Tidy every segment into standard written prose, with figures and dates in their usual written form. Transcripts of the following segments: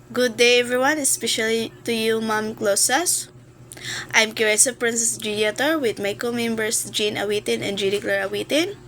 Good day, everyone, especially to you, Ma'am Closas. I'm Curesa Princess Giator with my co-members Jean Awitin and Judy Claire Awitin.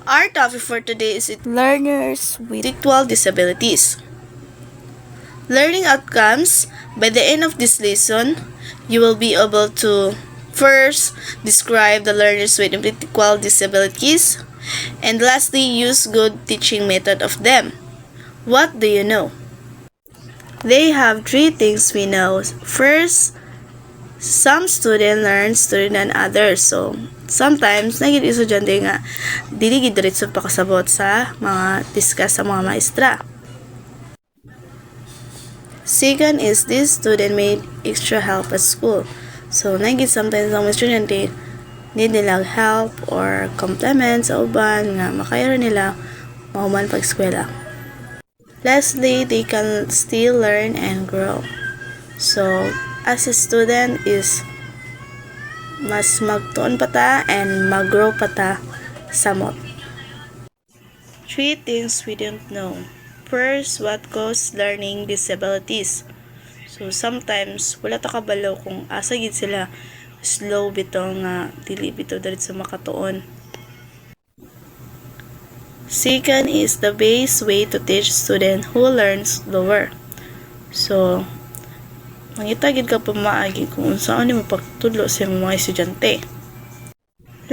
Our topic for today is learners with intellectual disabilities. Learning outcomes. By the end of this lesson, you will be able to first describe the learners with intellectual disabilities, and lastly, use good teaching method of them. What do you know? They have three things we know. First, some student learn student than others. So, sometimes, naging estudyante nga, dili gid diretso pa kasabot sa mga discuss sa mga maestra. Second is this student made extra help at school. So, naging sometimes ang mga estudyante need nilang help or compliments sa uban nga makayaro nila mahuman pag eskwela. Lastly, they can still learn and grow. So, as a student is mas magtuon pa ta and mag-grow pa ta samot. Three things we don't know. First, what causes learning disabilities? So, sometimes, wala ta kabalo kung asa gid sila slow bitaw nga dili bitaw diretso makatuon. Second is the best way to teach student who learns slower. So, mangita gid ka pamaagi kung saan ni mapagtudlo sa mga estudyante.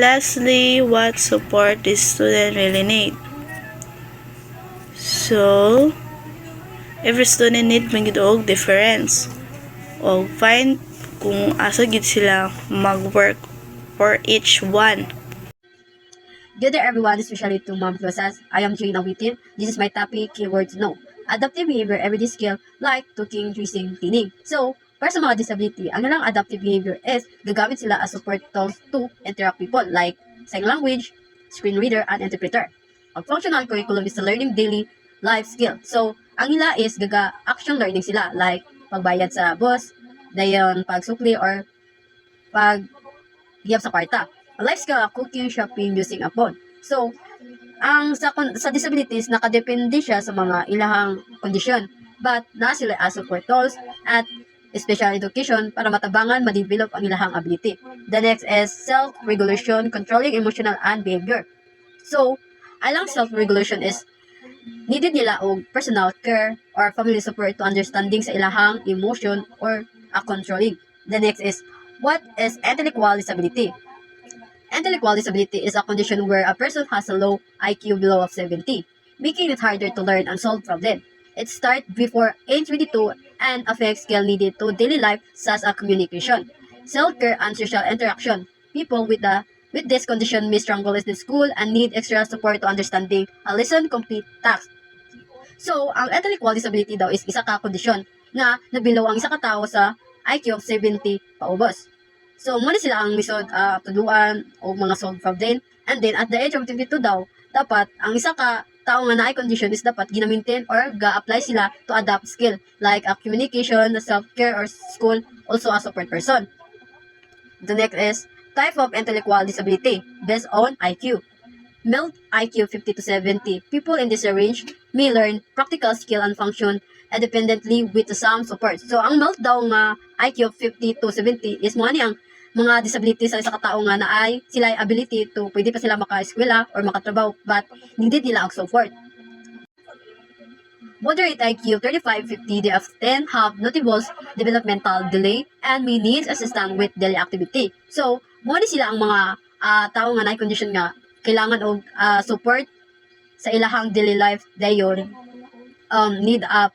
Lastly, what support this student really need? So, every student need man gid og difference o find kung asa gid sila mag-work for each one. Good day everyone, especially to Mom Closas. I am Jane Awitin. This is my topic, keywords no. Adaptive behavior, everyday skill, like cooking, dressing, cleaning. So, para sa mga disability, ang nilang adaptive behavior is gagamit sila as support tools to interact people like sign language, screen reader, and interpreter. Ang functional curriculum is the learning daily life skill. So, ang nila is action learning sila like pagbayad sa bus, dayon pagsukli or pag sa kwarta. A life skill, cooking, shopping, using a phone. So, sa disabilities, nakadepende siya sa mga ilahang kondisyon. But, na sila as support tools at special education para matabangan, ma-develop ang ilahang ability. The next is self-regulation, controlling emotional and behavior. So, alang self-regulation is needed nila og personal care or family support to understanding sa ilahang emotion or controlling. The next is, what is intellectual disability? Intellectual disability is a condition where a person has a low IQ below of 70, making it harder to learn and solve problems. It starts before age 22 and affects skill needed to daily life such as communication, self-care, and social interaction. People with this condition may struggle in school and need extra support to understanding a lesson complete task. So, ang intellectual disability daw is isa ka kondisyon nga nabilaw ang isa ka tawo sa IQ of 70 paubos. So, muna sila ang lisod tuluan o mga solved problem. And then, at the age of 22 daw, dapat ang isa ka tao nga na condition is dapat ginamintin or ga-apply sila to adapt skill like communication, self-care, or school, also a support person. The next is type of intellectual disability based on IQ. Mild IQ 50 to 70. People in this range may learn practical skill and function independently with some support. So, ang mild daw nga IQ 50 to 70 is mga niyang mga disabilities sa isa katao nga na ay sila ay ability to pwede pa sila maka-eskwela or makatrabaho but needed nila ang support. Moderate IQ 35-50, they often have notable developmental delay and may need assistance with daily activity. So, mga sila ang mga tao nga na condition nga kailangan og support sa ilahang daily life dayon need a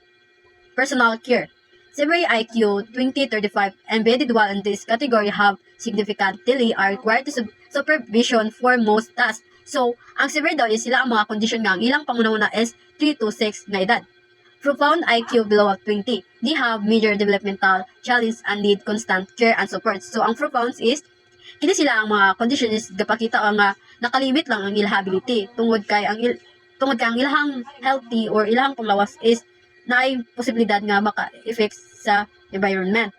personal care. Severe IQ 20-35 embedded while in this category have significant delay are required to supervision for most tasks. So, ang severe daw is sila ang mga kondisyon nga ang ilang pangunahuna is 3 to 6 na edad. Profound IQ below of 20, they have major developmental challenge and need constant care and support. So, ang profound is kini sila ang mga condition is gapakita nga nakalimit lang ang ilang ability tungod kay ang ilahang healthy or ilahang panglawas is na ay posibilidad nga maka-effect sa environment.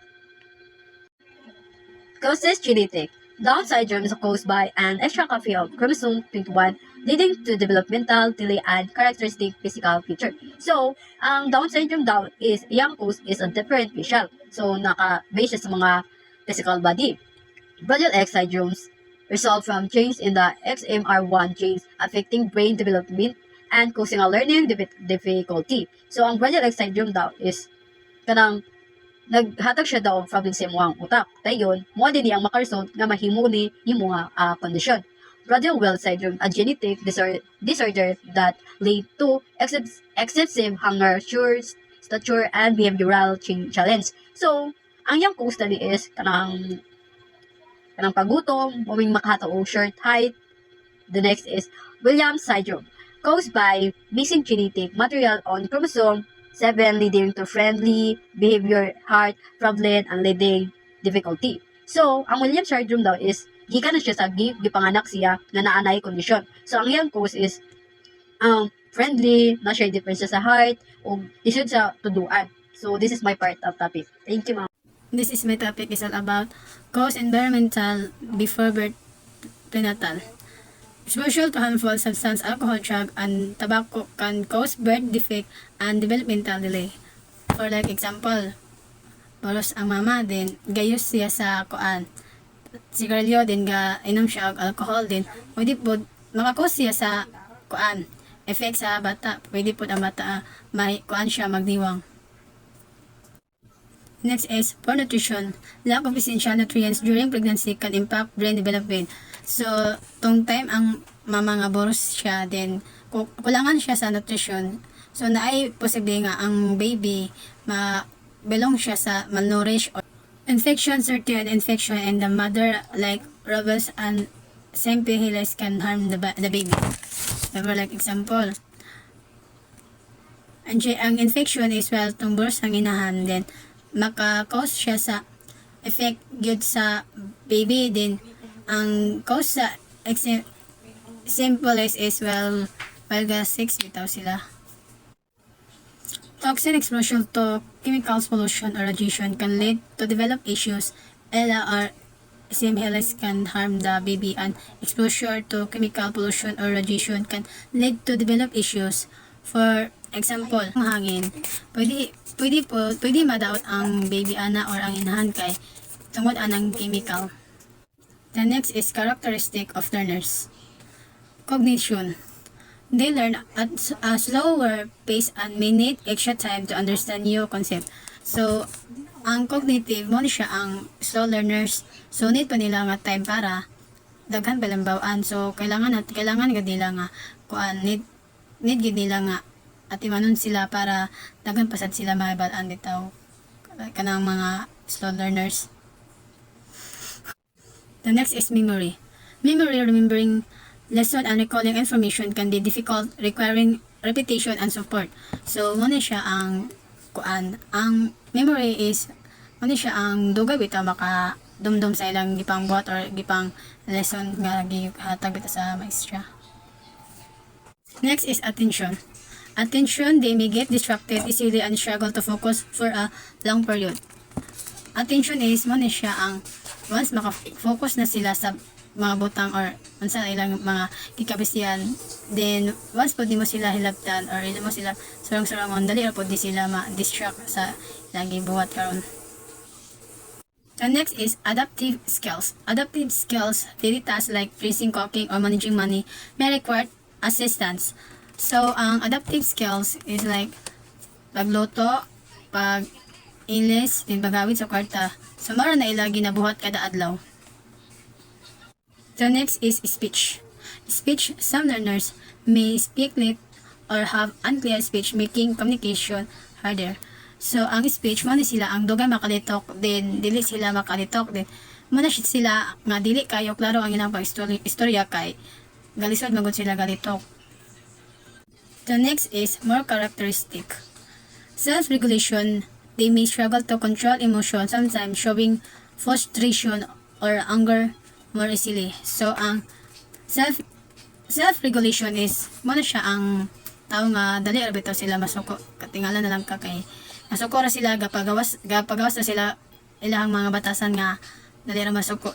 Causes genetic. Down syndrome is caused by an extra copy of chromosome 21 leading to developmental delay and characteristic physical feature. So, ang Down syndrome daw is, iyang cause is a different facial. So, naka-base siya sa mga physical body. Fragile X syndromes result from change in the XMR1 genes affecting brain development and causing a learning difficulty. So, ang Fragile X syndrome daw is kanang naghatag siya daw og problem sa imong utak. Dayon, mo din ang makaresult nga mahimo ni imo nga kondisyon. Prader-Wills syndrome, a genetic disorder that lead to excessive hunger, stature, and behavioral challenge. So, ang yang cause study is kanang pagutom, mawing makahato o short height. The next is Williams syndrome, caused by missing genetic material on chromosome 7 leading to friendly behavior, heart problem, and leading difficulty. So, ang Williams syndrome daw is gikan na siya sa gipanganak siya nga naanay kondisyon. So, ang iyang cause is friendly, na siya difference sa heart, o isod sa tuduan. So, this is my part of topic. Thank you, ma'am. This is my topic is all about cause environmental before birth prenatal. Exposure to harmful substance, alcohol, drug, and tobacco can cause birth defect and developmental delay. For like example, boros ang mama din gayos siya sa kuan. Sigarilyo din ga inom siya og alcohol din. Pwede po makakos siya sa kuan. Effect sa bata, pwede po ang bata may kuan siya magdiwang. Next is poor nutrition. Lack of essential nutrients during pregnancy can impact brain development. So, tong time ang mama nga boros siya, then kulangan siya sa nutrition. So, naay posible nga ang baby belong siya sa malnourished or infection, certain infection in the mother like rabies and Sempihilis can harm the baby. So, for like example, ang infection is well tong boros ang inahan, then maka-cause siya sa effect gyud sa baby, din ang cause sa simplest is well gas 6 bitaw sila. Toxin exposure to chemicals, pollution, or radiation can lead to develop issues. Ella or Sempihilis can harm the baby, and exposure to chemical, pollution, or radiation can lead to develop issues. For example, ang hangin, pwede madaot ang baby ana or ang inahan kay tungod anang chemical. The next is characteristic of learners. Cognition. They learn at a slower pace and may need extra time to understand new concept. So, ang cognitive mo siya ang slow learners. So, need pa nila nga time para daghan palambawaan. So, kailangan gid nila nga kuan need gid nila nga at imanon sila para daghan pasad sila mahibalaan bitaw kanang mga slow learners. The next is memory. Memory, remembering lesson and recalling information can be difficult, requiring repetition and support. So, muna siya ang kuan. Ang memory is muna siya ang dugay bitaw maka dumdum sa ilang gipang buhat or gipang lesson nga gihatag bitaw sa maestra. Next is attention. Attention, they may get distracted easily and struggle to focus for a long period. Attention is muna siya ang once maka-focus na sila sa mga butang or unsa ilang mga kikabisihan, then once pwede mo sila hilabtan or ilo mo sila surang-surangon, dali ra pwede sila ma-distract sa ilang gibuhat karon. The next is adaptive skills. Adaptive skills, daily tasks like freezing, cooking, or managing money may require assistance. So, ang adaptive skills is like pagluto, pag-ilis, din pagawid sa kwarta. So, mara na ila ginabuhat kada adlaw. The next is speech. Speech, some learners may speak late or have unclear speech, making communication harder. So, ang speech, muna sila ang dugay makalitok, din dili sila makalitok, din muna sila nga dili kayo klaro ang ilang pag-istorya kay galisod magod sila galitok. The next is more characteristic. Self-regulation, they may struggle to control emotion, sometimes showing frustration or anger more easily. So, ang self-regulation is muna siya ang tao nga dali ra bitaw sila masuko. Katingala na lang ka kay masuko ra sila gapagawas na sila ilang mga batasan nga dali ra masuko.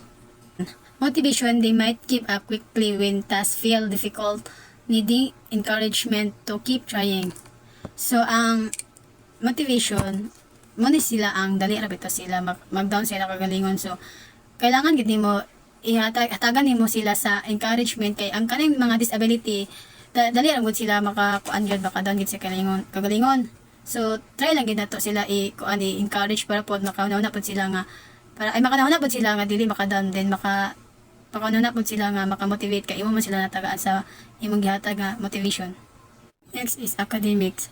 motivation, they might give up quickly when tasks feel difficult, needing encouragement to keep trying. So, ang motivation, muna sila ang dali ra bitaw sila mag-down sila kagalingon. So, kailangan gid nimo hatagan nimo sila sa encouragement kay ang kaning mga disability dali ra gud sila makakuan gyud maka-down gid sa kagalingon. So, try lang gid nato sila i-encourage para pod makauna pod sila nga para ay makanauna pod sila nga dili maka-down din makauna pod sila nga maka-motivate kay imo man sila natagaan sa imong gihatag nga motivation. Next is academics.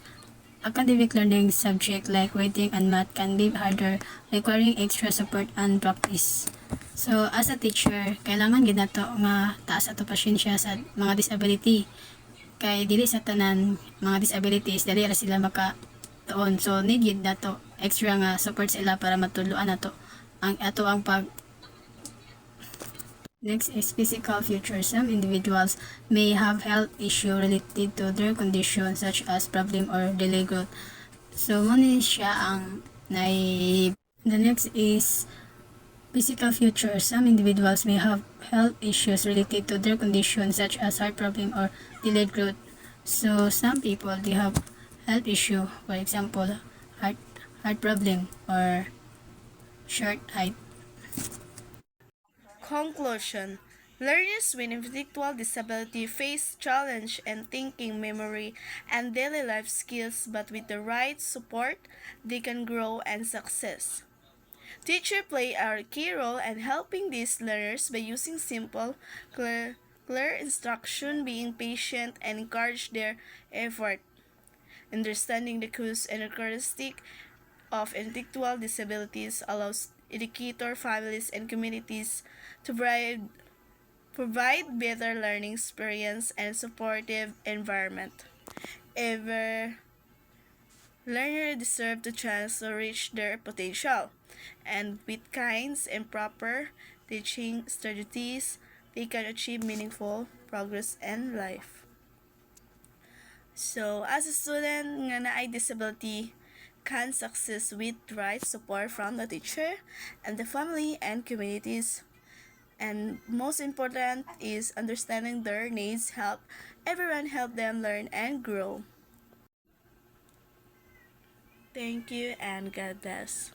Academic learning subject like reading and math can be harder, requiring extra support and practice. So, as a teacher, kailangan gid nato nga taas ato pasyensya sa mga disability. Kay dili sa tanan mga disabilities dali ra sila makatuon. So, need gid nato extra nga support sila para matuluan nato ang pag. Next is physical features. Some individuals may have health issue related to their condition such as problem or delay growth. So, muna siya ang The next is physical features. Some individuals may have health issues related to their condition such as heart problem or delayed growth. So, some people, they have health issue, for example, heart problem or short height. Conclusion. Learners with intellectual disability face challenge in thinking, memory, and daily life skills, but with the right support, they can grow and success. Teachers play a key role in helping these learners by using simple, clear instruction, being patient, and encourage their effort. Understanding the cues and characteristics of intellectual disabilities allows educator, families, and communities to provide better learning experience and supportive environment. Every learner deserves the chance to reach their potential, and with kinds and proper teaching strategies, they can achieve meaningful progress in life. So, as a student nga na ay disability, can success with right support from the teacher and the family and communities. And most important is understanding their needs help everyone help them learn and grow. Thank you and God bless.